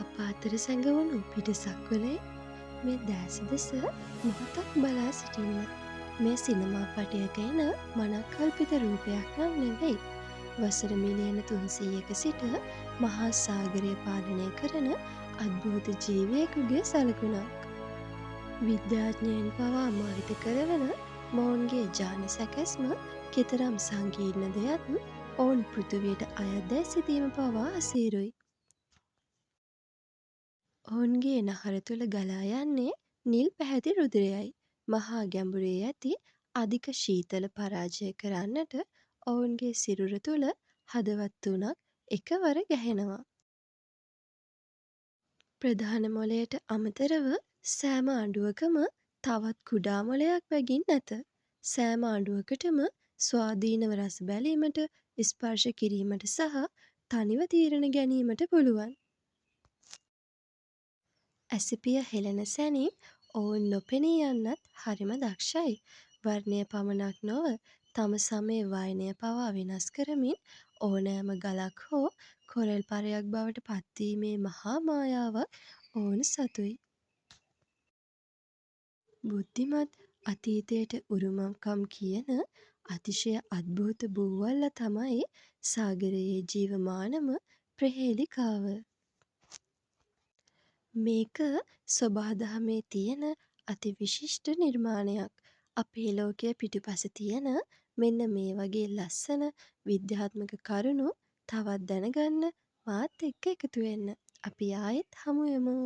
අප අතර සැඟවුණු පිටසක්වලේ මේ දෑස දෙස මොහොතක් බලා සිටින්න. මේ සිනමා පටයක එන මනක්කල්පිත රූපයක් නම් නෙවෙයි. වසර මිලියන 300ක සිට මහා සාගරය පාලනය කරන අද්භූත ජීවියෙකුගේ සලකුණක්. විද්‍යාඥයන් පවා මවිත කරවන මොවුන්ගේ ජාන සැකැස්ම කෙතරම් සංකීර්ණ දෙයක් ඔවුන් පෘථිවියට අයත්දැයි සිතීම පවා අසීරුයි. ඔවුන්ගේ නහර තුළ ගලා යන්නේ නිල් පැහැති රුධිරයයි. මහා ගැඹුරේ ඇති අධික ශීතල පරාජය කරන්නට ඔවුන්ගේ සිරුර තුළ හදවත් තුනක් එකවර ගැහෙනවා. ප්‍රධාන මොළයට අමතරව සෑම අඩුවකම තවත් කුඩා මොළයක් බැගින් නැත. සෑම අඩුවකටම ස්වාධීනව රස බැලීමට, ස්පර්ශ කිරීමට සහ තනිව තීරණ ගැනීමට පුළුවන්. ඇසිපිය හෙළන සැනින් ඔවුන් නොපෙනී යන්නත් හරිම දක්ෂයි. වර්ණය පමණක් නොව තම සමේ වයනය පවා වෙනස් කරමින් ඕනෑම ගලක් හෝ කොරල් පරයක් බවට පත්වීමේ මහා මායාවක් ඔවුන් සතුයි. බුද්ධිමත් අතීතයට උරුමකම් කියන අතිශය අද්භූත බූවල්ල තමයි සාගරයේ ජීවමානම ප්‍රහේලිකාව. මේක සොබාදහමේ තියෙන අති විශිෂ්ට නිර්මාණයක්. අපේ ලෝකය පිටුපස තියෙන මෙන්න මේ වගේ ලස්සන විද්‍යාත්මක කරුණු තවත් දැනගන්න මාත් එක්ක එකතු වෙන්න. අපි ආයෙත් හමු වෙමු.